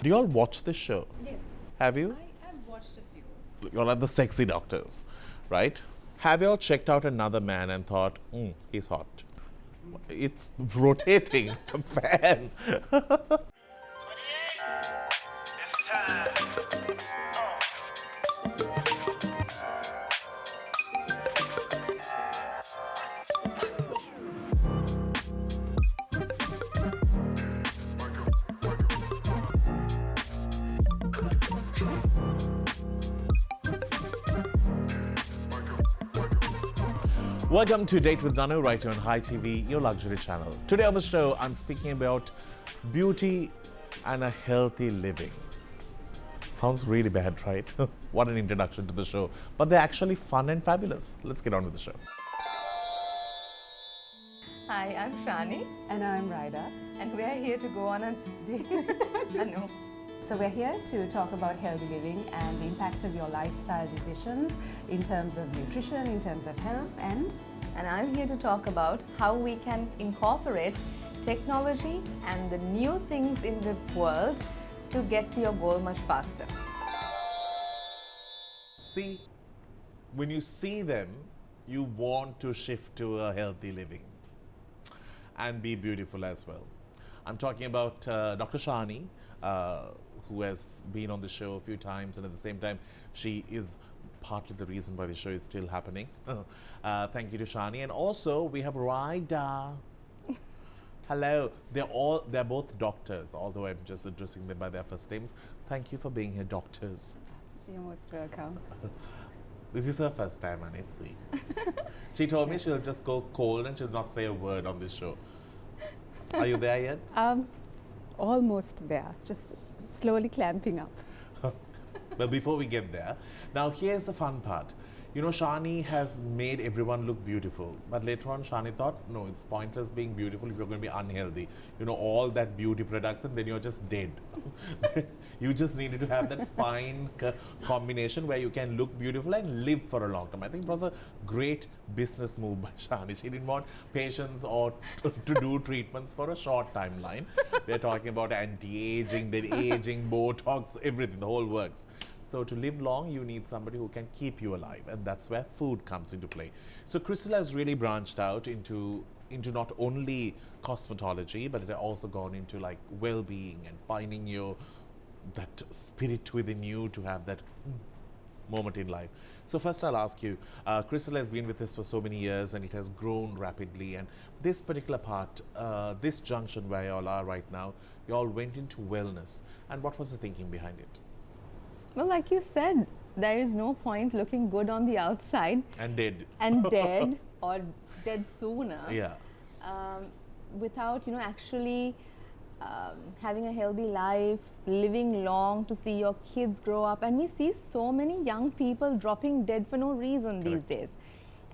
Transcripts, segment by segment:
Do you all watch this show? Yes. Have you? I have watched a few. You're like the sexy doctors, right? Have you all checked out another man and thought, he's hot? It's rotating, a fan. Welcome to Date with Danu, right here on Hi TV, your luxury channel. Today on the show, I'm speaking about beauty and a healthy living. Sounds really bad, right? What an introduction to the show. But they're actually fun and fabulous. Let's get on with the show. Hi, I'm Shani, And I'm Raaidah. and we are here to go on a date. Danu. So we're here to talk about healthy living and the impact of your lifestyle decisions in terms of nutrition, in terms of health, and I'm here to talk about how we can incorporate technology and the new things in the world to get to your goal much faster. See, when you see them, you want to shift to a healthy living and be beautiful as well. I'm talking about Dr. Shani, who has been on the show a few times, and at the same time, she is partly the reason why the show is still happening. Thank you to Shani. And also, we have Raaidah. Hello. They're both doctors, although I'm just addressing them by their first names. Thank you for being here, doctors. you're most welcome. This is her first time, and it's sweet. She told me she'll just go cold and she'll not say a word on this show. Are you there yet? Almost there, just slowly clamping up. But before we get there, now here's the fun part. You know, Shani has made everyone look beautiful. But later on, Shani thought, no, it's pointless being beautiful if you're going to be unhealthy. You know, all that beauty products and then you're just dead. You just needed to have that fine combination where you can look beautiful and live for a long time. I think it was a great business move by Shani. She didn't want patients or to do treatments for a short timeline. We're talking about anti-aging, then aging, Botox, everything, the whole works. So to live long, you need somebody who can keep you alive, and that's where food comes into play. So Crystal has really branched out into not only cosmetology, but it has also gone into like well-being and finding that spirit within you to have that moment in life. So first I'll ask you, Crystal has been with us for so many years and it has grown rapidly, and this particular part, this junction where you all are right now, you all went into wellness, and what was the thinking behind it? Well, like you said, there is no point looking good on the outside And dead. and dead or dead sooner. Yeah. Without actually having a healthy life, living long to see your kids grow up. And we see so many young people dropping dead for no reason these Correct. days.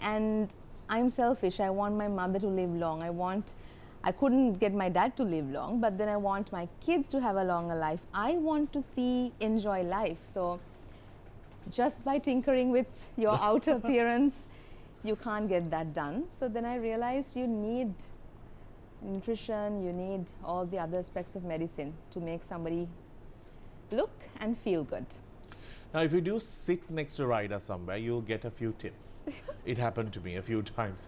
And I'm selfish. I want my mother to live long. I couldn't get my dad to live long, but then I want my kids to have a longer life. I want to enjoy life. So just by tinkering with your outer appearance, you can't get that done. So then I realized you need nutrition, you need all the other aspects of medicine to make somebody look and feel good. Now, if you do sit next to Raaidah somewhere, you'll get a few tips. It happened to me a few times.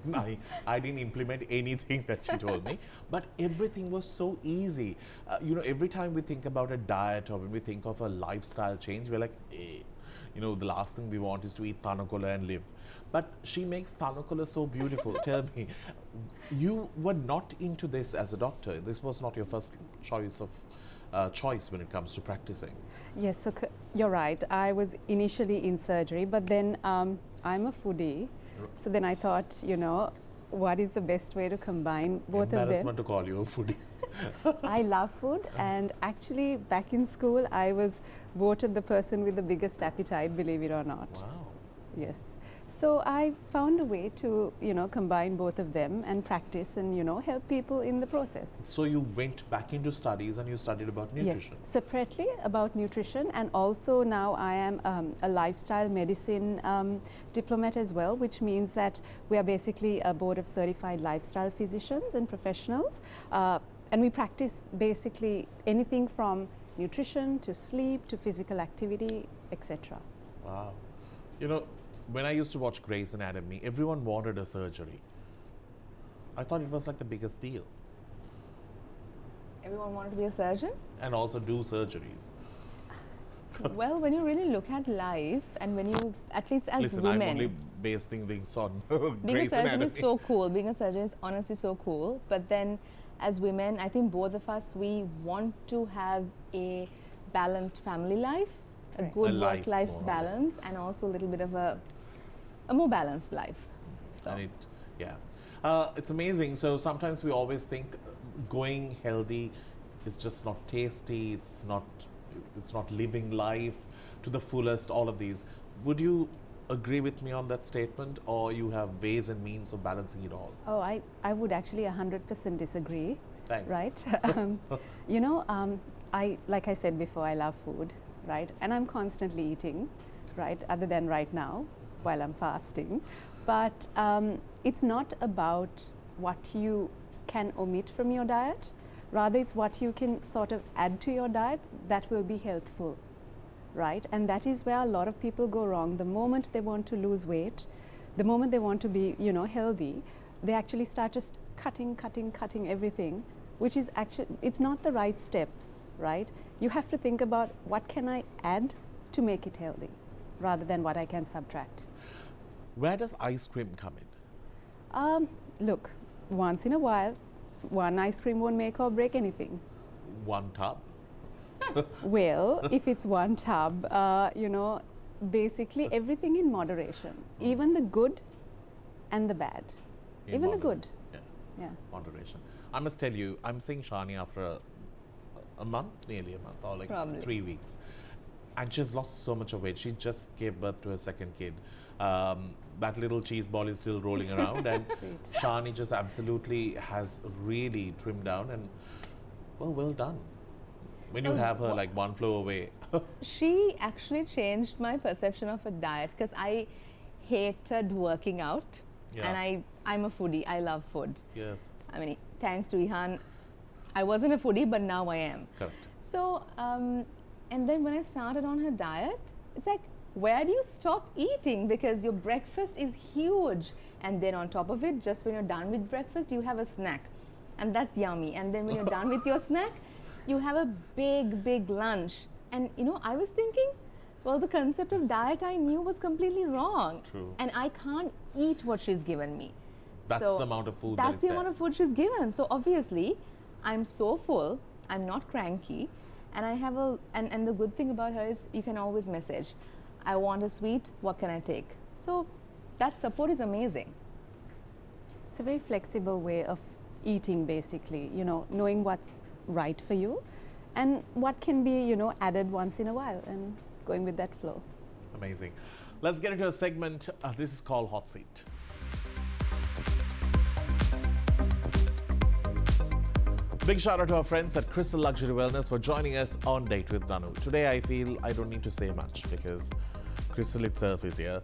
I didn't implement anything that she told me, but everything was so easy. Every time we think about a diet or when we think of a lifestyle change, we're like, the last thing we want is to eat tanakola and live. But she makes tanakola so beautiful. Tell me, you were not into this as a doctor. This was not your first choice when it comes to practicing. Yes, so you're right. I was initially in surgery, but then I'm a foodie. So then I thought, what is the best way to combine both of them? Embarrassment to call you a foodie. I love food, and actually back in school I was voted the person with the biggest appetite, believe it or not. Wow. Yes. So I found a way to, combine both of them and practice and, help people in the process. So you went back into studies and you studied about nutrition. Yes, separately about nutrition, and also now I am a lifestyle medicine diplomat as well, which means that we are basically a board of certified lifestyle physicians and professionals, and we practice basically anything from nutrition, to sleep, to physical activity, etc. Wow. You know, when I used to watch Grey's Anatomy, everyone wanted a surgery. I thought it was like the biggest deal. Everyone wanted to be a surgeon? And also do surgeries. Well, when you really look at life, and when you, at least as Listen, women, I'm only basing things on being a Grey's surgeon Anatomy. is so cool. Being a surgeon is honestly so cool. But then, as women, I think both of us, we want to have a balanced family life, a Right. good A life, work-life more or less. balance, and also a little bit of a more balanced life. So. And it's amazing. So sometimes we always think going healthy is just not tasty. It's not living life to the fullest. All of these. Would you agree with me on that statement, or you have ways and means of balancing it all? Oh, I would actually 100% disagree. Thanks. Right? You know, like I said before, I love food, right? And I'm constantly eating, right? Other than right now, while I'm fasting. But it's not about what you can omit from your diet. Rather, it's what you can sort of add to your diet that will be healthful, right? And that is where a lot of people go wrong. The moment they want to lose weight, the moment they want to be, you know, healthy, they actually start just cutting everything, which is actually, it's not the right step, right? You have to think about what can I add to make it healthy, rather than what I can subtract. Where does ice cream come in? Look, once in a while, one ice cream won't make or break anything. One tub. Well, if it's one tub, you know, basically everything in moderation, even the good and the bad. In Even the moderate. good. Yeah. Yeah. Moderation. I must tell you, I'm seeing Shani after a month, nearly a month, or like Probably. 3 weeks. And she's lost so much of weight. She just gave birth to her second kid. That little cheese ball is still rolling around, and Sweet. Shani just absolutely has really trimmed down, and well done. When you Oh, have her like one floor away. She actually changed my perception of a diet because I hated working out, Yeah. and I'm a foodie. I love food. Yes, I mean, thanks to Ihan, I wasn't a foodie, but now I am. correct. So, and then when I started on her diet, it's like, where do you stop eating? Because your breakfast is huge. And then on top of it, just when you're done with breakfast, you have a snack. And that's yummy. And then when you're done with your snack, you have a big lunch. And you know, I was thinking, well, the concept of diet I knew was completely wrong. True. And I can't eat what she's given me. That's So the amount of food that's that is the there. amount of food she's given. So obviously, I'm so full. I'm not cranky, and I have and the good thing about her is you can always message, I want a sweet. What can I take? So that support is amazing. It's a very flexible way of eating, basically, you know, knowing what's right for you and what can be, you know, added once in a while and going with that flow. Amazing. Let's get into a segment. This is called Hot Seat. Big shout out to our friends at Crystal Luxury Wellness for joining us on Date with Danu. Today I feel I don't need to say much because Crystal itself is here.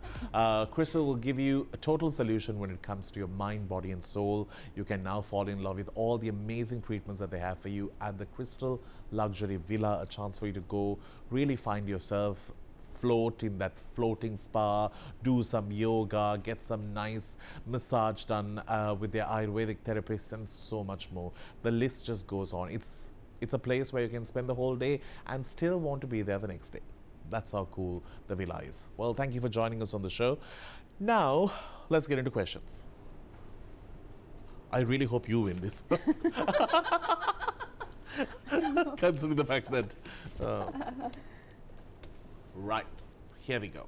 Crystal will give you a total solution when it comes to your mind, body and soul. You can now fall in love with all the amazing treatments that they have for you at the Crystal Luxury Villa, a chance for you to go really find yourself, float in that floating spa, do some yoga, get some nice massage done with their Ayurvedic therapists and so much more. The list just goes on. It's a place where you can spend the whole day and still want to be there the next day. That's how cool the villa is. Well, thank you for joining us on the show. Now, let's get into questions. I really hope you win this. Considering the fact that... Right, here we go.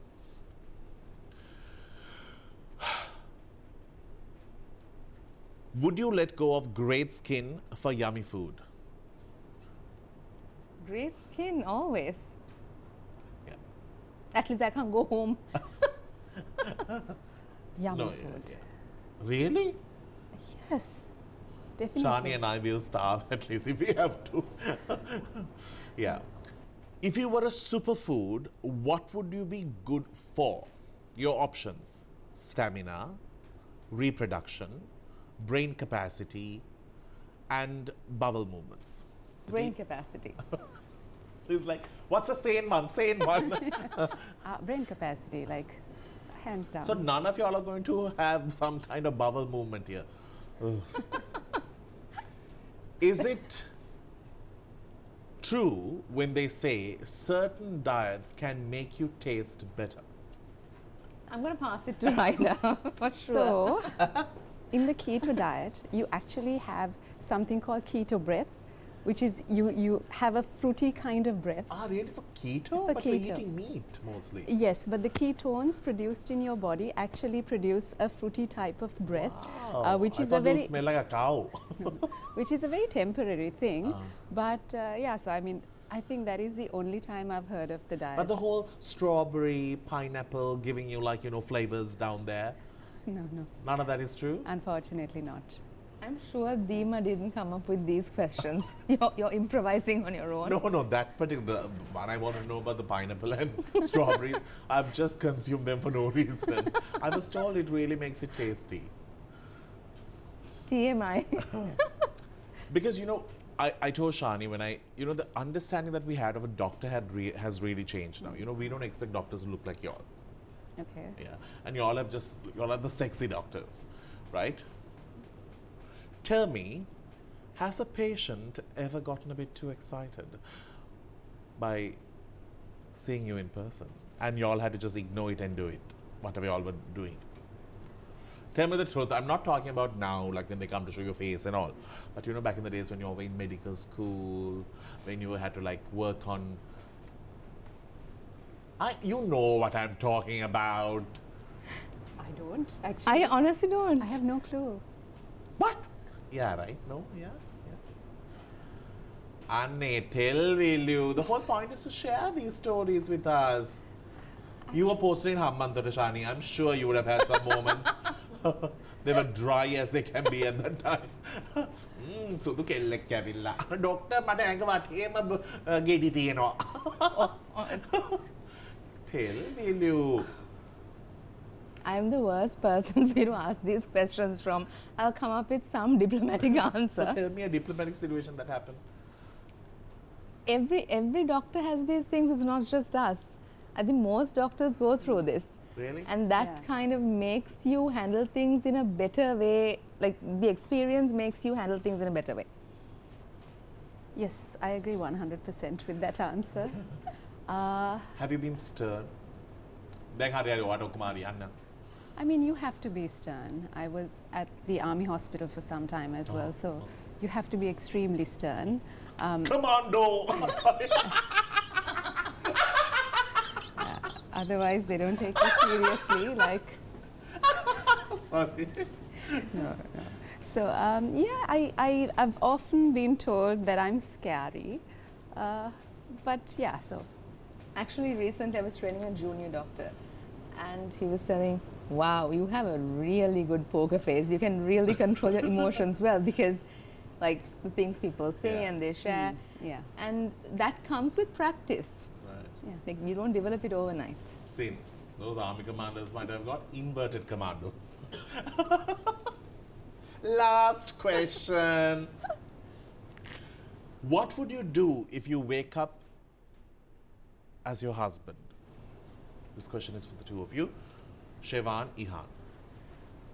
Would you let go of great skin for yummy food? Great skin, always. Yeah. At least I can't go home. Yummy No, food. yeah. Really? Yes, definitely. Shani and I will starve at least if we have to. Yeah. If you were a superfood, what would you be good for? Your options: stamina, reproduction, brain capacity, and bowel movements. Brain capacity. She's like, what's a sane one? Sane one. Brain capacity, like, hands down. So none of y'all are going to have some kind of bowel movement here. Ugh. Is it true when they say certain diets can make you taste better? I'm going to pass it to Raaidah for sure. So, in the keto diet, you actually have something called keto breath, which is you have a fruity kind of breath. Ah, really? For keto? For But we're keto. eating meat mostly. Yes, but the ketones produced in your body actually produce a fruity type of breath, Wow. which I is thought a very you smell like a cow. which is a very temporary thing. Ah. But yeah, so I mean, I think that is the only time I've heard of the diet. But the whole strawberry, pineapple giving you like, flavors down there, no, none of that is true? unfortunately not. I'm sure Deema didn't come up with these questions. You're improvising on your own. No, that particular one I want to know about the pineapple and strawberries. I've just consumed them for no reason. I was told it really makes it tasty. TMI. Because, I told Shani when the understanding that we had of a doctor has really changed now. We don't expect doctors to look like y'all. Okay. Yeah. And y'all are the sexy doctors, right? Tell me, has a patient ever gotten a bit too excited by seeing you in person? And y'all had to just ignore it and do it, whatever y'all were doing. Tell me the truth. I'm not talking about now, like when they come to show your face and all. But back in the days when you were in medical school, when you had to like work on... You know what I'm talking about. I don't actually. I honestly don't. I have no clue. What? Yeah, right? No? Yeah? Anne, tell will you. The whole point is to share these stories with us. You were posted in Hammanta, Shani. I'm sure you would have had some moments. They were dry as they can be at that time. සුදු කෙල්ලෙක් ඇවිල්ලා. Doctor මට ඇඟ වටේම ගෙඩි තියෙනවා. Tell will you. I'm the worst person for you to ask these questions from. I'll come up with some diplomatic answer. So tell me a diplomatic situation that happened. Every doctor has these things. It's not just us. I think most doctors go through this. Really? And that Yeah. kind of makes you handle things in a better way. Like the experience makes you handle things in a better way. Yes, I agree 100% with that answer. Have you been stern? දැන් හරි ඔයාට ඔක්කොම හරි යන්න. I mean, you have to be stern. I was at the army hospital for some time as well, so you have to be extremely stern. Commando! Sorry. Otherwise, they don't take you seriously. Like, Sorry. no. So yeah, I've often been told that I'm scary, but yeah. So Actually, recently I was training a junior doctor, and he was telling, "Wow, you have a really good poker face. You can really control your emotions well because, like, the things people say Yeah. and they share, yeah, and that comes with practice. Right. yeah. Like, you don't develop it overnight." Same. Those army commanders might have got inverted commandos. Last question. What would you do if you wake up as your husband? This question is for the two of you. Shevan, Ihan.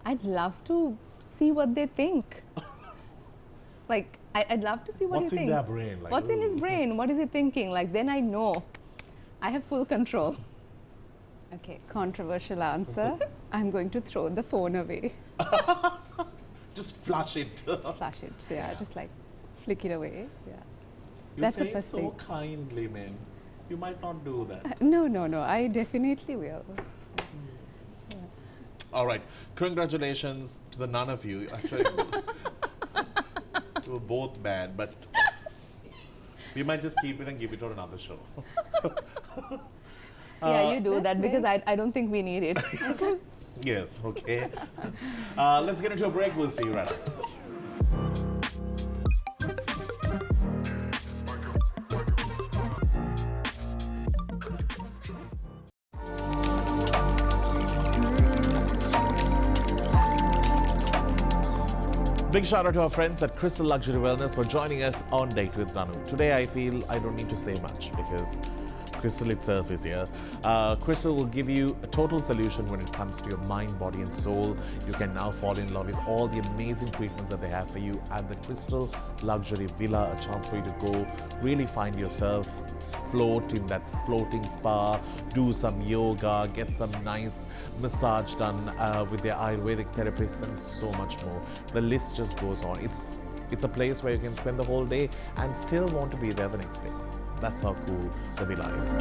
I'd love to see what they think. Like, I'd love to see what What's he in thinks. their brain? Like, What's in his ooh. brain? What is he thinking? Like, then I know. I have full control. Okay, controversial answer. I'm going to throw the phone away. Just flush it. Flash it. Yeah, just like flick it away. Yeah. You That's say the it first so thing. kindly, man. You might not do that. No. I definitely will. All right. Congratulations to the none of you. Actually, you were both bad, but we might just keep it and give it on another show. Yeah, you do that's that because right. I don't think we need it. Yes, okay. Let's get into a break. We'll see you right after. Big shout out to our friends at Crystal Luxury Wellness for joining us on Date with Danu. Today I feel I don't need to say much because Crystal itself is here. Crystal will give you a total solution when it comes to your mind, body and soul. You can now fall in love with all the amazing treatments that they have for you at the Crystal Luxury Villa. A chance for you to go really find yourself, float in that floating spa, do some yoga, get some nice massage done with their Ayurvedic therapists and so much more. The list just goes on. It's a place where you can spend the whole day and still want to be there the next day. That's how cool the villa is.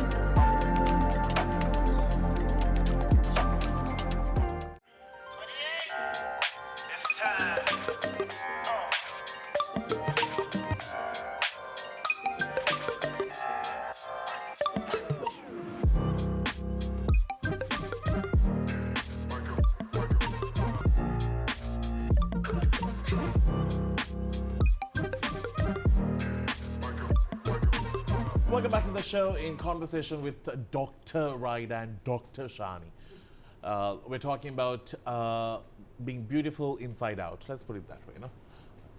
Welcome back to the show in conversation with Dr. Raaidah and Dr. Shani. We're talking about being beautiful inside out. Let's put it that way,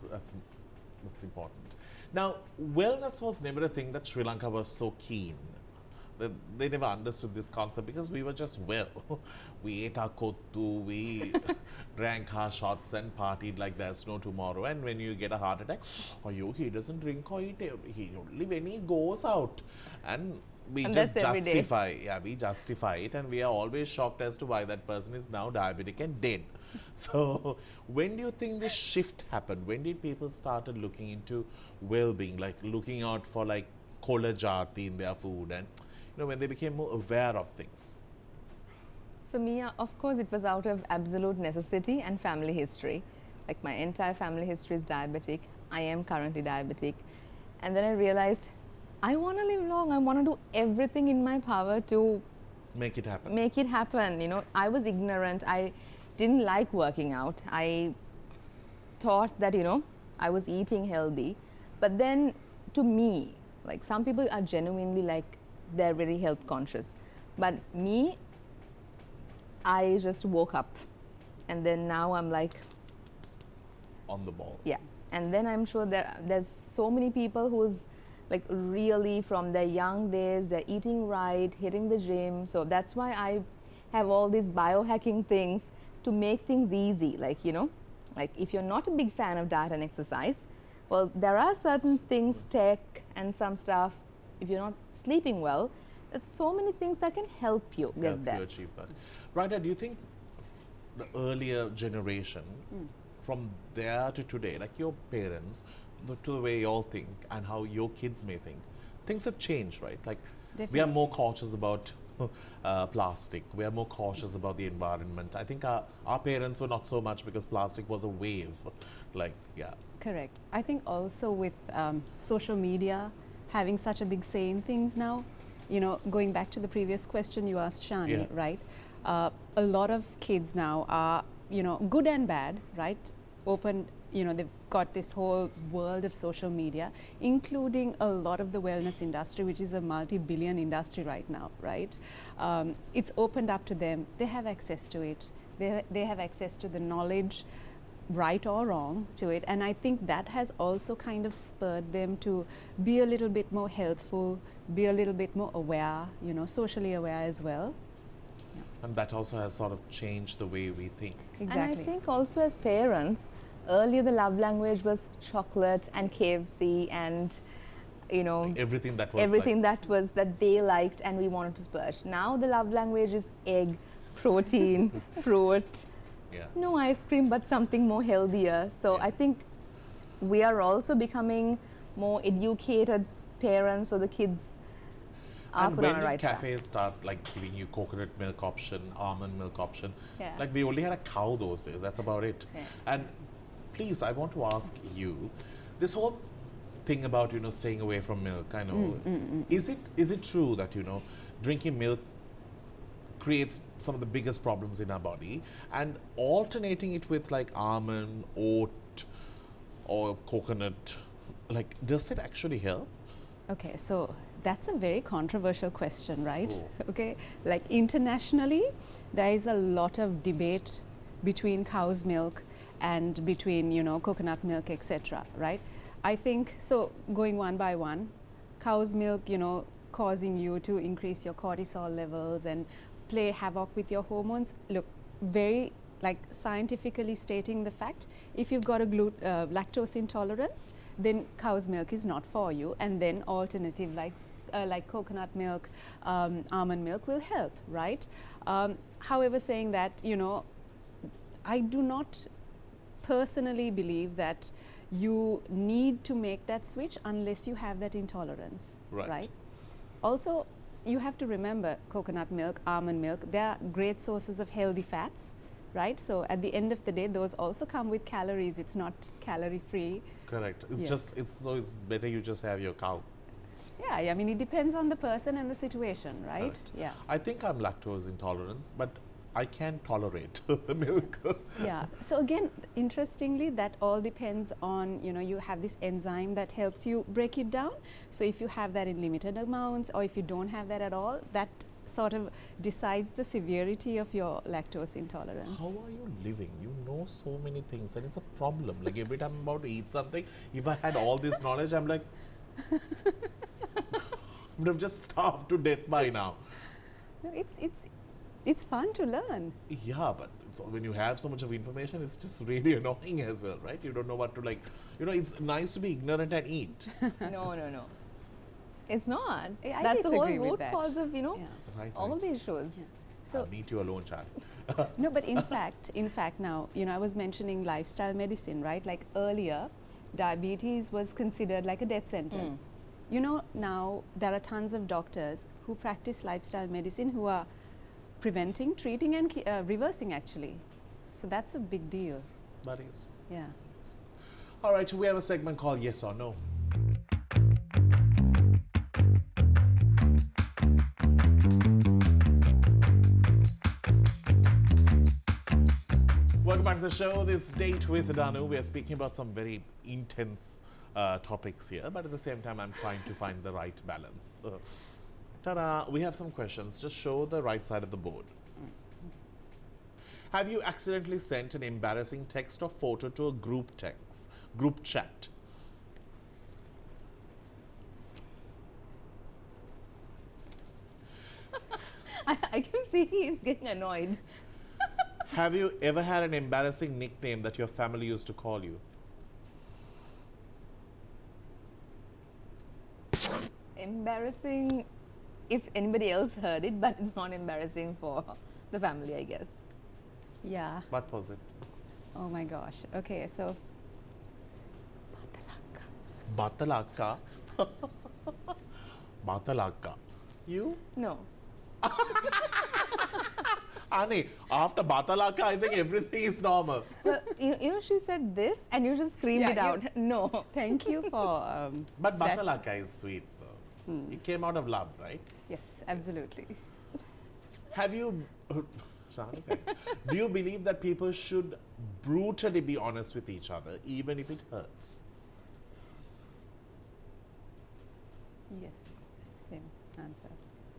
That's important. Now, wellness was never a thing that Sri Lanka was so keen. They never understood this concept because we were just well. We ate our kottu, we drank our shots and partied like there's no tomorrow. And when you get a heart attack, he doesn't drink or eat, he only when he goes out. And we just justify, we justify it, and we are always shocked as to why that person is now diabetic and dead. So when do you think this shift happened? When did people started looking into well-being, like looking out for like kola jati in their food, and when they became more aware of things? For me, of course, it was out of absolute necessity and family history. Like my entire family history is diabetic. I am currently diabetic. And then I realized I want to live long. I want to do everything in my power to make it happen. I was ignorant. I didn't like working out. I thought that, I was eating healthy. But then to me, like some people are genuinely like, they're very health conscious. But me, I just woke up. And then now I'm like on the ball. Yeah. And then I'm sure there's so many people who's like really from their young days, they're eating right, hitting the gym. So that's why I have all these biohacking things to make things easy. Like, like if you're not a big fan of diet and exercise, well, there are certain things, tech and some stuff, if you're not sleeping well, there's so many things that can help you get there. Help you achieve that. Raaidah, do you think the earlier generation, from there to today, like your parents, to the way you all think and how your kids may think, things have changed, right? Like Definitely. We are more cautious about plastic. We are more cautious about the environment. I think our parents were not so much because plastic was a wave. Correct. I think also with social media having such a big say in things now, going back to the previous question you asked Shani, right? A lot of kids now are, good and bad, right? They've got this whole world of social media, including a lot of the wellness industry, which is a multi-billion industry right now, right? It's opened up to them. They have access to it. They have access to the knowledge, right or wrong, to it. And I think that has also kind of spurred them to be a little bit more healthful, be a little bit more aware, socially aware as well. And that also has sort of changed the way we think. Exactly. And I think also as parents, earlier the love language was chocolate and KFC and, everything that was that they liked and we wanted to splurge. Now the love language is egg, protein, fruit. Yeah. No ice cream, but something more healthier. So I think we are also becoming more educated parents, so the kids are and put when on a right did cafes start like giving you coconut milk option, almond milk option? Yeah. Like we only had a cow those days. That's about it. Yeah. And please, I want to ask you, this whole thing about staying away from milk. I know. Is it true that drinking milk creates some of the biggest problems in our body, and alternating it with like almond, oat, or coconut, like does it actually help? Okay, so that's a very controversial question, right? Oh. Okay, like internationally, there is a lot of debate between cow's milk and between, you know, coconut milk, etc., right? I think, so going one by one, cow's milk, you know, causing you to increase your cortisol levels and play havoc with your hormones. Look, very like scientifically stating the fact, if you've got a lactose intolerance, then cow's milk is not for you, and then alternative like coconut milk, almond milk will help, right? However, saying that, you know, I do not personally believe that you need to make that switch unless you have that intolerance, right? Also, you have to remember coconut milk, almond milk, they are great sources of healthy fats, right? So at the end of the day, those also come with calories. It's not calorie free. Correct. It's Yes. just, it's better you just have your cow. Yeah, I mean, it depends on the person and the situation, right? Correct. Yeah. I think I'm lactose intolerant, but I can tolerate the milk. Yeah. So again, interestingly, that all depends on, you know, you have this enzyme that helps you break it down. So if you have that in limited amounts, or if you don't have that at all, that sort of decides the severity of your lactose intolerance. How are you living? You know so many things, and it's a problem. Like every time I'm about to eat something, if I had all this knowledge, I'm like, I would have just starved to death by now. No, it's fun to learn. Yeah, but when you have so much of information, it's just really annoying as well, right? You don't know what to like. You know, it's nice to be ignorant and eat. No. It's not. I That's the whole disagree with root that. cause of, you know, Yeah. Right. all right. these issues. So I'll meet you alone, Chan. no, but in fact now, you know, I was mentioning lifestyle medicine, right? Like earlier, diabetes was considered like a death sentence. You know, now there are tons of doctors who practice lifestyle medicine who are preventing, treating, and reversing actually. So that's a big deal. Buddies. Yeah. All right, we have a segment called Yes or No. Welcome back to the show. This date with Danu, we are speaking about some very intense topics here, but at the same time, I'm trying to find the right balance. Ta-da! We have some questions. Just show the right side of the board. Have you accidentally sent an embarrassing text or photo to a group chat? I can see he's getting annoyed. Have you ever had an embarrassing nickname that your family used to call you? Embarrassing if anybody else heard it, but it's not embarrassing for the family, I guess. Yeah. What was it? Oh my gosh. Okay, so Batalaka. Batalaka. You? No. Ani, after Batalaka, I think everything is normal. Well, you know, she said this and you just screamed Yeah, it out. No. thank you for But that. Batalaka is sweet though. It came out of love, right? Yes, absolutely. Have you, Shanika, do you believe that people should brutally be honest with each other, even if it hurts? Yes, same answer.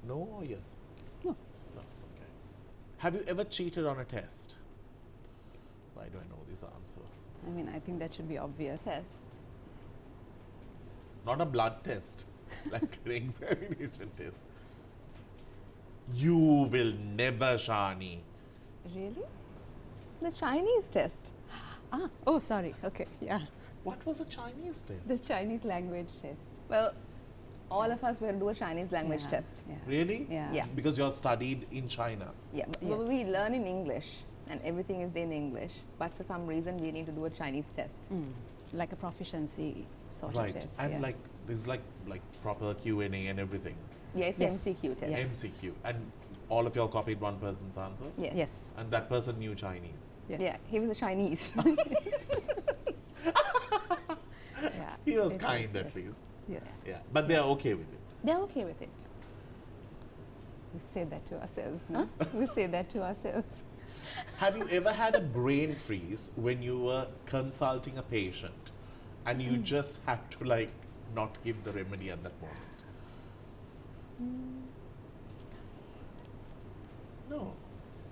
No or yes? No. No, okay. Have you ever cheated on a test? Why do I know this answer? I mean, I think that should be obvious. Test. Not a blood test, like an examination test. You will never, Shani. Really? The Chinese test. Ah, oh, sorry. Okay, yeah. What was a Chinese test? The Chinese language test. Well, all of us were to do a Chinese language Yeah, test. Yeah. Really? Yeah. Yeah. Because you're studied in China. Yeah, Yes. we learn in English and everything is in English, but for some reason we need to do a Chinese test. Like a proficiency sort Right. of test. And yeah. like there's like proper Q&A and everything. Yeah, it's Yes. MCQ test. Yes. MCQ. And all of y'all copied one person's answer? Yes. Yes. And that person knew Chinese. Yes. Yeah, he was a Chinese. Yeah. He was It kind is, at yes. least. Yes. Yeah. But they're okay with it. They're okay with it. We say that to ourselves, no? We say that to ourselves. Have you ever had a brain freeze when you were consulting a patient and you just had to like not give the remedy at that moment? No.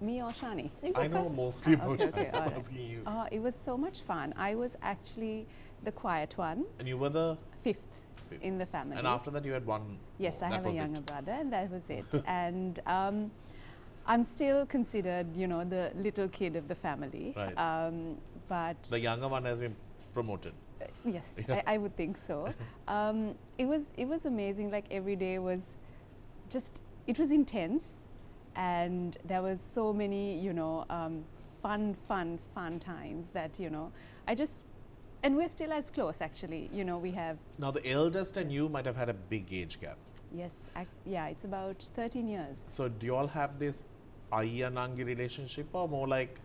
Me or Shani? You go I know first. mostly about Okay, you. okay, I'm all right. asking you. It was so much fun. I was actually the quiet one, And you were the fifth fifth. in the family. And after that, you had one. Yes, more. I That have a was younger it. brother, and that was it. And I'm still considered, you know, the little kid of the family. Right. But The younger one has been promoted. yes, I would think so. It was amazing. Like every day was just, it was intense, and there was so many, you know, fun times that, you know, and we're still as close actually. You know, we have, Now, the eldest and you might have had a big age gap. yes, yeah, it's about 13 years. So, do you all have this Ayya Nangi relationship, or more like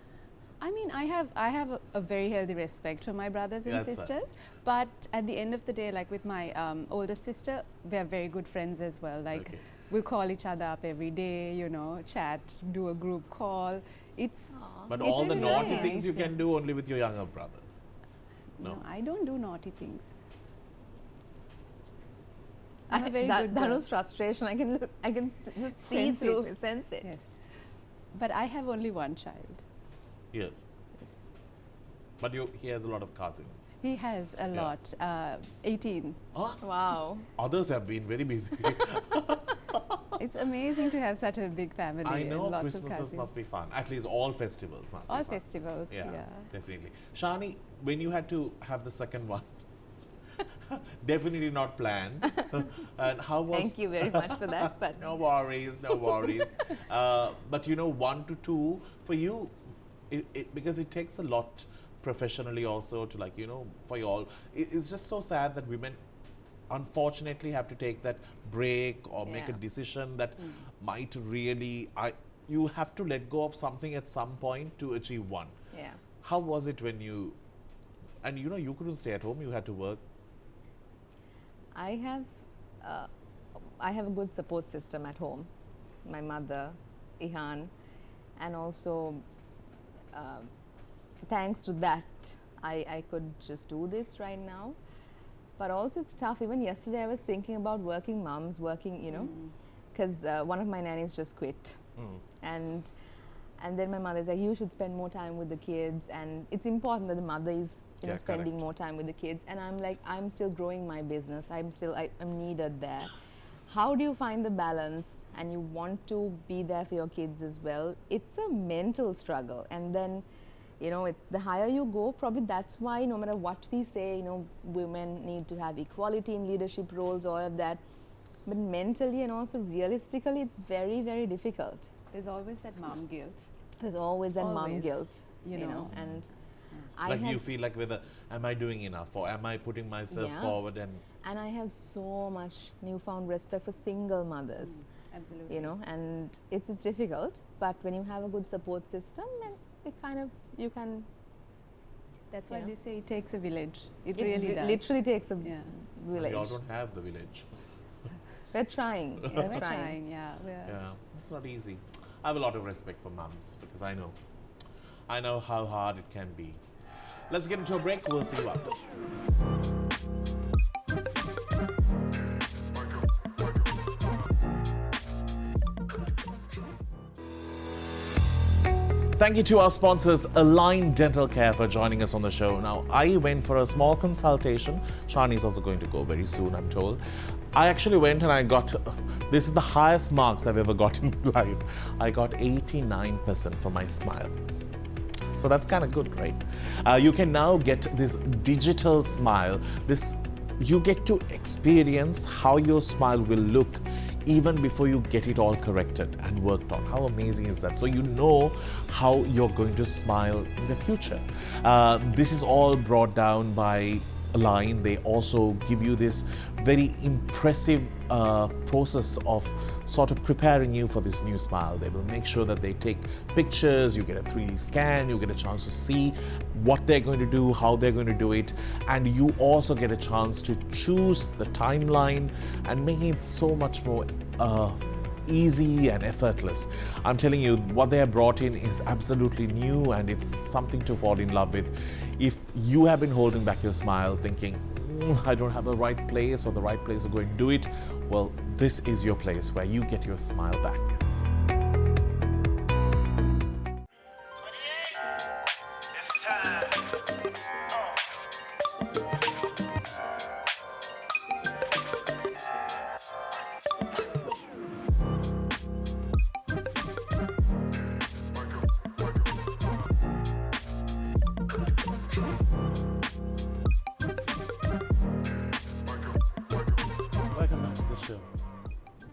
I mean, I have a very healthy respect for my brothers and That's right. sisters, but at the end of the day, like with my older sister, we're very good friends as well. Like Okay. we call each other up every day, you know, chat, do a group call. It's But It's all the very naughty nice, things you yeah. can do only with your younger brother. No. no, I don't do naughty things. I'm a very that, good girl. Danu's frustration, I can just see Sense through, it. sense it. Yes, but I have only one child. Yes. Yes. But he has a lot of cousins. He has a Yeah. lot. 18. Ah, Wow. others have been very busy. It's amazing to have such a big family. I know and lots of Christmases cousins. must be fun. At least all festivals must All be fun. festivals, Yeah, yeah. definitely. Shani, when you had to have the second one, definitely not planned. And how was? Thank you very much for that. But No worries, no worries. But you know, 1 to 2 for you, because it takes a lot professionally also to, like, you know, for you all. It's just so sad that women unfortunately have to take that break or make a Yeah. decision that might really, you have to let go of something at some point to achieve one. yeah. How was it when you, and you know, you couldn't stay at home, you had to work. I have a good support system at home. My mother, Ihan, and also thanks to that, I could just do this right now. But also it's tough. Even yesterday I was thinking about working moms, you know, because one of my nannies just quit. And then my mother's like, you should spend more time with the kids, and it's important that the mother is, you know, Yeah, spending correct. more time with the kids. And I'm like, I'm still growing my business. I'm needed there. How do you find the balance? And you want to be there for your kids as well. It's a mental struggle. And then, you know, the higher you go, probably that's why no matter what we say, you know, women need to have equality in leadership roles, all of that. But mentally and also realistically, it's very, very difficult. There's always that mom guilt. There's always that mom Always, guilt, you know. and Like you feel like whether, am I doing enough, or am I putting myself Yeah. forward? And and I have so much newfound respect for single mothers, Absolutely. you know, and it's difficult, but when you have a good support system, and it kind of, you can, That's why Yeah. they say it takes a village. It it really re- does. literally takes a Yeah. village. we all don't have the village. We're trying. Yeah, we're trying. Yeah, Yeah, it's not easy. I have a lot of respect for mums because I know how hard it can be. Let's get into a break. We'll see you after. Thank you to our sponsors, Align Dental Care, for joining us on the show. Now, I went for a small consultation. Shani is also going to go very soon, I'm told. I actually went and I got, this is the highest marks I've ever got in my life. I got 89% for my smile. So that's kind of good, right? You can now get this digital smile. You get to experience how your smile will look even before you get it all corrected and worked on. How amazing is that? So you know how you're going to smile in the future. This is all brought down by Align. They also give you this very impressive process of sort of preparing you for this new smile. They will make sure that they take pictures, you get a 3D scan, you get a chance to see what they're going to do, how they're going to do it, and you also get a chance to choose the timeline and making it so much more easy and effortless. I'm telling you, what they have brought in is absolutely new, and it's something to fall in love with. If you have been holding back your smile thinking, I don't have the right place or the right place to go and do it, well, this is your place where you get your smile back.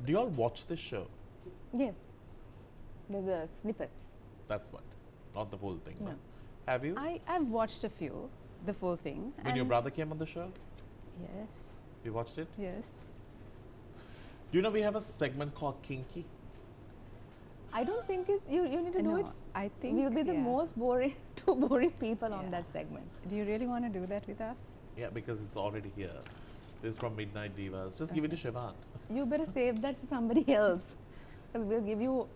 Do you all watch this show? Yes. The snippets. That's what, not the whole thing. No. Have you? I've watched a few, the full thing. When your brother came on the show, Yes, you watched it? yes. Do you know we have a segment called Kinky? I don't think you need to do No, it. I think We'll be the yeah. most boring, two boring people on Yeah. that segment. Do you really want to do that with us? Yeah, because it's already here. This is from Midnight Divas. Just give it to Shivan. You better save that for somebody else, because we'll give you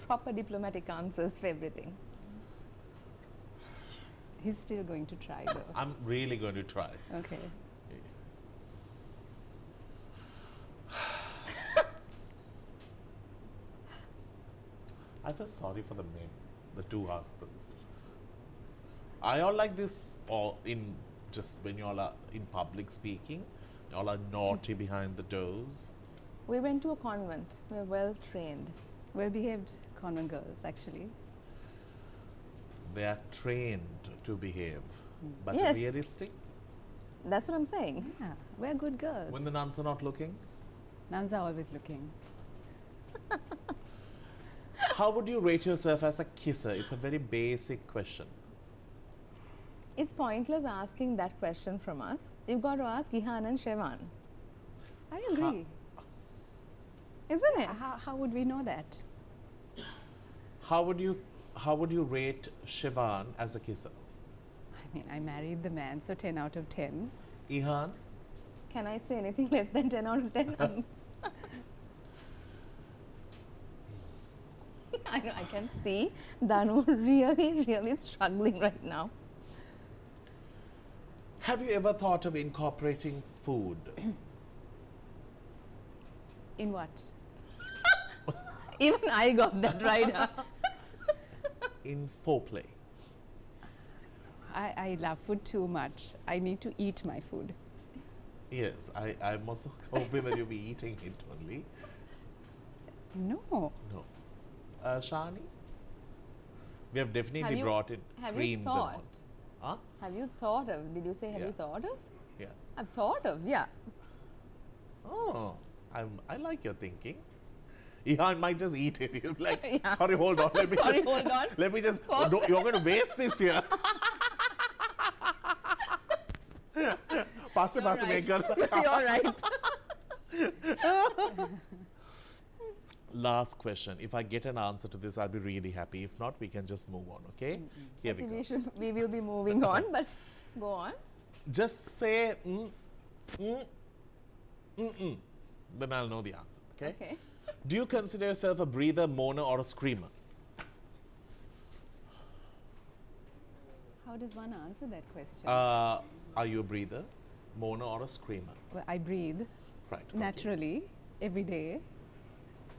proper diplomatic answers for everything. He's still going to try though. I'm really going to try. Okay. I feel sorry for the men, the two husbands. Are y'all like this, or in just when y'all are in public speaking, y'all are naughty behind the doors? We went to a convent. We're well trained. Well-behaved convent girls, actually. They are trained to behave, but Yes. realistic. That's what I'm saying. Yeah, we're good girls. When the nuns are not looking, Nuns are always looking. how would you rate yourself as a kisser? It's a very basic question. It's pointless asking that question from us. You've got to ask Ihan and Shevan, I agree. isn't it? How would we know that? How would you rate Shivan as a kisser? I mean, I married the man, so 10 out of 10. Ihan? Can I say anything less than 10 out of 10? I know, I can see Danu really struggling right now. Have you ever thought of incorporating food? In what? Even I got that right. In foreplay? I love food too much. I need to eat my food. Yes, I'm also hoping that you'll be eating it only. No. No. Shani? We have definitely Have you- brought in have you creams and thought? all. Huh? Have you thought of? Did you say have Yeah. you thought of? Yeah. I've thought of, yeah. Oh, I like your thinking. Ihan might just eat it. He'll be like, Yeah. sorry, hold on. Let me Sorry, just, hold on. Let me just. Pause. No, you're going to waste this here. Pass it, You're pass it, right. maker. You're right. Last question. If I get an answer to this, I'll be really happy. If not, we can just move on, okay? Here we I go. think we will be moving on, but go on. Just say then I'll know the answer, okay? Okay. Do you consider yourself a breather, moaner, or a screamer? How does one answer that question? Are you a breather, moaner, or a screamer? Well, I breathe Right. okay. naturally every day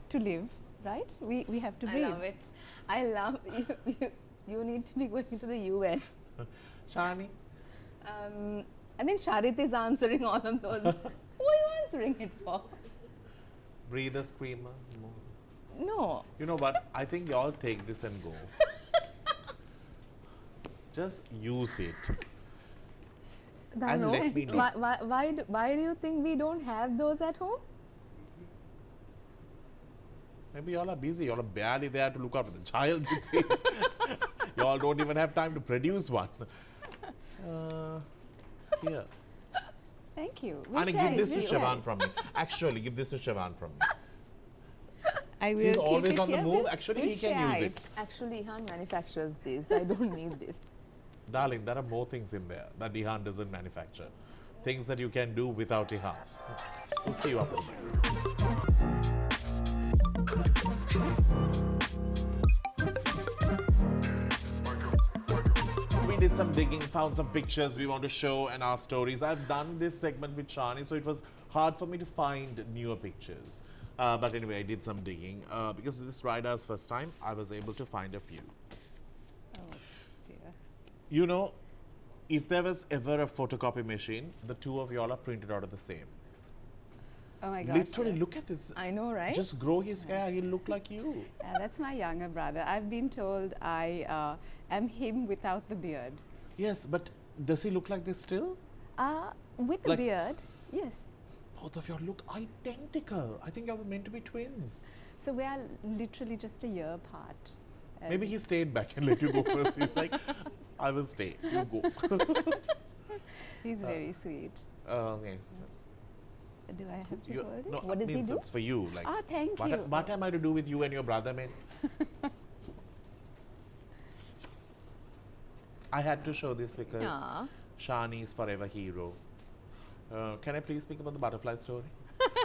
to live, right? We have to breathe. I love it. I love you. You need to be going to the UN. Shani? I think Sharit is answering all of those. Who are you answering it for? Breather, screamer, moaner. No. You know what? I think y'all take this and go. Just use it. And Danu, let me know. why do you think we don't have those at home? Maybe y'all are busy. Y'all are barely there to look after the child, it seems. Y'all don't even have time to produce one. Here. Thank you. We'll Annie, share give it, this to we'll share Shivan it. from me. Actually, give this to Shivan from me. I will He's keep always it on the here. move. We'll- Actually, we'll he can share use it. Actually, Ihan manufactures this. I don't need this. Darling, there are more things in there that Ihan doesn't manufacture. Things that you can do without Ihan. We'll see you after the break. We did some digging, found some pictures we want to show and our stories. I've done this segment with Shani, so it was hard for me to find newer pictures. But anyway, I did some digging. Because this is Raidah's first time, I was able to find a few. Oh, dear. You know, if there was ever a photocopy machine, the two of y'all are printed out of the same. Oh my gosh. Literally, yeah. look at this. I know, right? Just grow his hair, he'll look like you. Yeah, that's my younger brother. I've been told I am him without the beard. Yes, but does he look like this still? With a Like- beard, yes. Both of you look identical. I think you were meant to be twins. So we are literally just a year apart. Maybe he stayed back and let you go first. He's like, I will stay. You go. He's very sweet. Okay. Do I have to hold it? No, What does he means do? it's for you. Like, Ah, thank what, you. What am I to do with you and your brother, man? I had to show this because Aw. Shani's forever hero. Can I please speak about the butterfly story?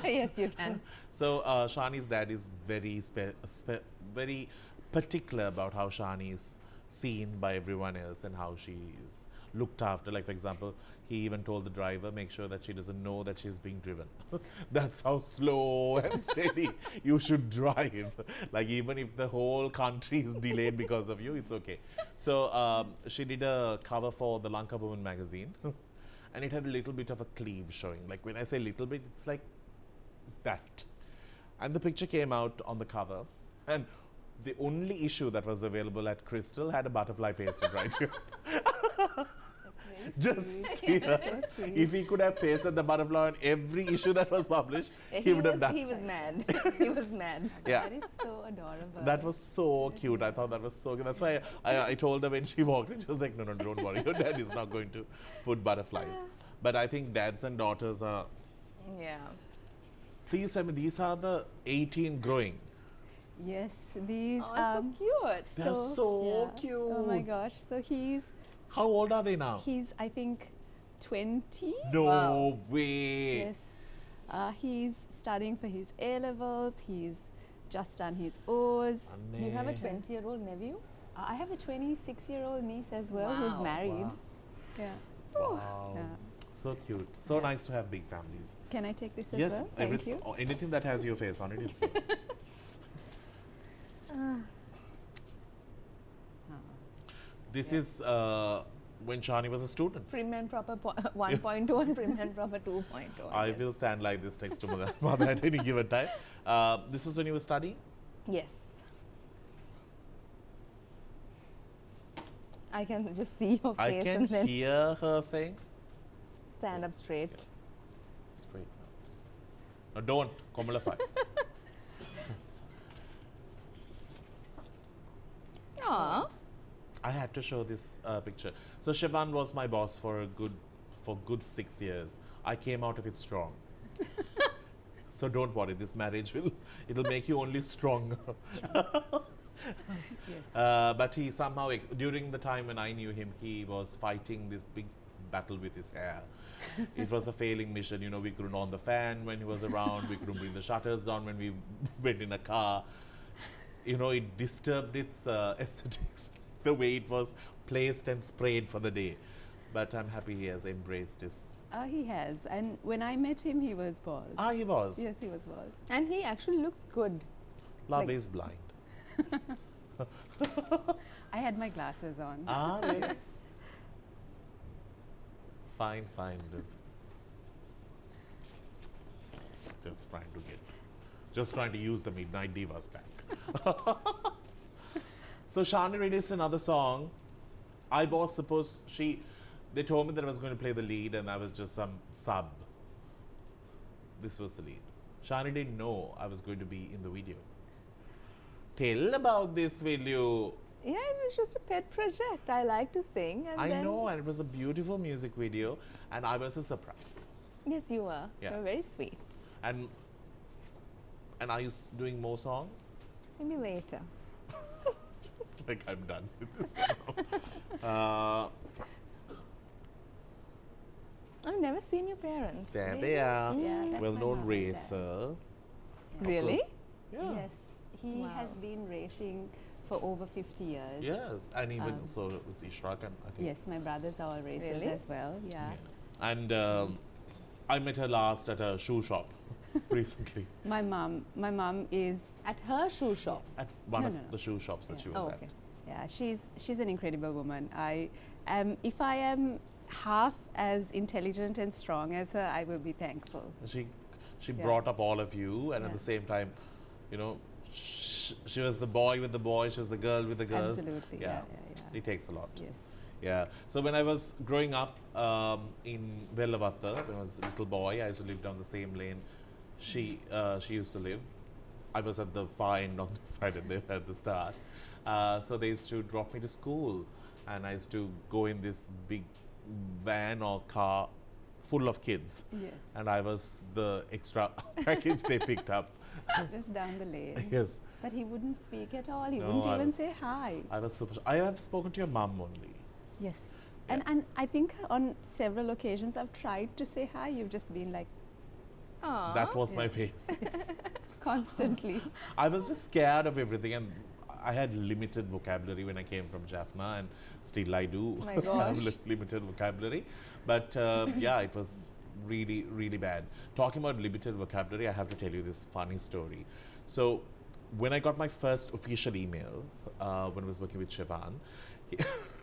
Yes, you can. So Shani's dad is very particular about how Shani is seen by everyone else and how she is looked after. Like, for example, he even told the driver, make sure that she doesn't know that she's being driven. That's how slow and steady you should drive. Like, even if the whole country is delayed because of you, it's okay. So she did a cover for the Lanka Woman magazine. And it had a little bit of a cleave showing. Like, when I say little bit, it's like that. And the picture came out on the cover. And the only issue that was available at Crystal had a butterfly pasted right here. Just here. So sweet. If he could have pasted the butterfly on every issue that was published, he would have done. He was mad. He was mad. Yeah. That is so adorable. That was so cute. I thought that was so good. That's why I told her when she walked in, she was like, no, don't worry. Your dad is not going to put butterflies. But I think dads and daughters are... Yeah. Please tell me, these are the 18 growing. Yes, these. Oh, it's so cute. They're so cute. Oh my gosh! So How old are they now? he's I think 20. No Wow. way. Yes. He's studying for his A levels. He's just done his O's. You have a Anne. 20-year-old nephew? I have a 26-year-old niece as well who's Wow. married. Wow. Yeah. Wow. Yeah. So cute. So nice to have big families. Can I take this as Yes, well? Thank you. anything that has your face on it is yours. This is when Shani was a student. Prim and proper 1.2 and prim and proper 2.0. I will stand like this next to mother at any given time. This was when you were studying? Yes. I can just see your I face can and then hear her saying, stand up straight. yes. Straight. No, don't. Komalafai. Aww. I had to show this picture. So Shivan was my boss for good 6 years. I came out of it strong. So don't worry, this marriage it'll make you only stronger. Yes. But he somehow, during the time when I knew him, he was fighting this big battle with his hair. It was a failing mission. You know, we couldn't on the fan when he was around. We couldn't bring the shutters down when we went in a car. You know, it disturbed its aesthetics, the way it was placed and sprayed for the day. But I'm happy he has embraced this. He has. And when I met him, he was bald. Ah, he was. Yes, he was bald. And he actually looks good. Love like- is blind. I had my glasses on. Ah, really? Yes. Fine. Just trying to use the Midnight Divas back. So Shani released another song. I was supposed, they told me that I was going to play the lead and I was just some sub. This was the lead. Shani didn't know I was going to be in the video. Tell about this, will you? Yeah, it was just a pet project. I like to sing. And I then know, and it was a beautiful music video and I was a surprise. Yes, you were. Yeah. You were very sweet. And are you doing more songs? Maybe later. Just like I'm done with this one. I've never seen your parents. There they are. Yeah, that's my Well-known mom and dad. racer. Of Really? course. Yeah. Yes. He Wow. has been racing for over 50 years. Yes, and even so was Ishraq and I think. Yes, my brothers are all racers Really? as well. Yeah. Yeah. And I met her last at a shoe shop recently. My mom is, At her shoe shop. At one No, of no, no. the shoe shops that Yeah. she was Oh, at. okay. yeah, she's an incredible woman. If I am half as intelligent and strong as her, I will be thankful. She Yeah. brought up all of you, and at Yeah. the same time, you know, she was the boy with the boys, she was the girl with the girls. Absolutely. Yeah. It takes a lot. Yes. Yeah. So when I was growing up in Velavatta, when I was a little boy, I used to live down the same lane she used to live. I was at the far end on the side and they were at the start. So they used to drop me to school, and I used to go in this big van or car full of kids. Yes. And I was the extra package they picked up. Just down the lane. Yes. But he wouldn't speak at all. He No, wouldn't I even was- say hi. I was super. I have spoken to your mum only. Yes. Yeah. And I think on several occasions I've tried to say hi. You've just been like Aww. That was my Yeah. face. constantly. I was just scared of everything, and I had limited vocabulary when I came from Jaffna, and still I do My have gosh. limited vocabulary. But yeah, it was really, really bad. Talking about limited vocabulary, I have to tell you this funny story. So, when I got my first official email, when I was working with Shivan,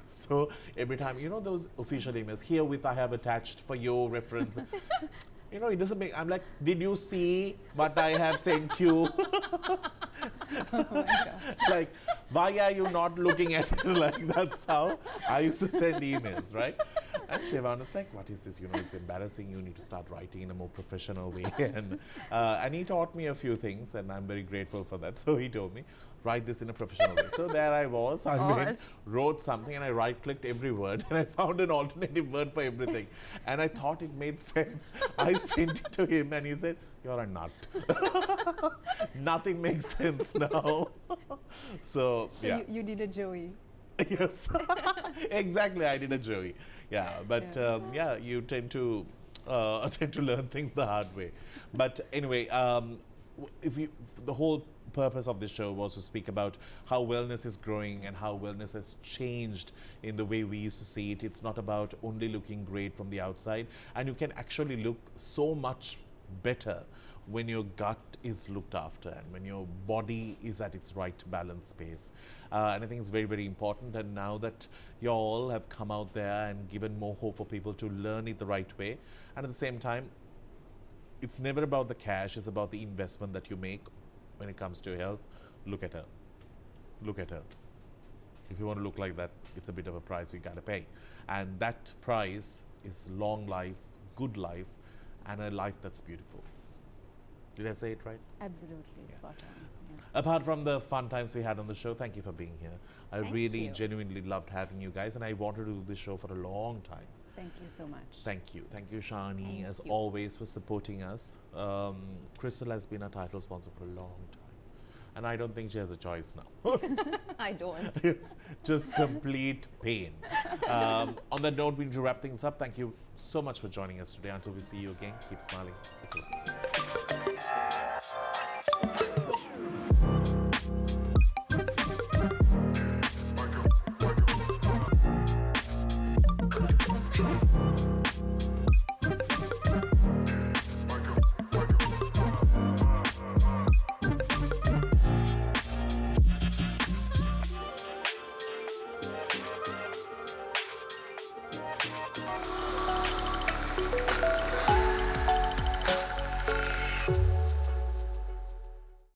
so every time, you know those official emails, herewith I have attached for your reference. You know, it doesn't make, I'm like, did you see what I have sent you? Oh my gosh. Like, why are you not looking at it? Like, that's how I used to send emails, right? And Shivan was like, what is this? You know, it's embarrassing. You need to start writing in a more professional way. And he taught me a few things, and I'm very grateful for that. So he told me, write this in a professional way. So there I was. I Odd. wrote something, and I right-clicked every word, and I found an alternative word for everything. And I thought it made sense. I sent it to him, and he said, you're a nut. Nothing makes sense now. So, So yeah. you did a Joey. Yes, exactly. I did a Joey. Yeah, but Yeah. yeah, you tend to learn things the hard way. But anyway, the whole purpose of this show was to speak about how wellness is growing and how wellness has changed in the way we used to see it. It's not about only looking great from the outside, and you can actually look so much better when your gut is looked after and when your body is at its right balance space. And I think it's very, very important. And now that you all have come out there and given more hope for people to learn it the right way, and at the same time, it's never about the cash, it's about the investment that you make when it comes to your health. Look at her. Look at her. If you want to look like that, it's a bit of a price you gotta pay. And that price is long life, good life, and a life that's beautiful. Did I say it right? Absolutely, Yeah. spot on. Yeah. Apart from the fun times we had on the show, thank you for being here. I Thank really you. genuinely loved having you guys, and I wanted to do this show for a long time. Thank you so much. Thank you. Thank you, Shani, Thank as you. always, for supporting us. Crystal has been our title sponsor for a long time. And I don't think she has a choice now. I don't. It's just complete pain. On that note, we need to wrap things up. Thank you so much for joining us today. Until we see you again, keep smiling. It's a wrap.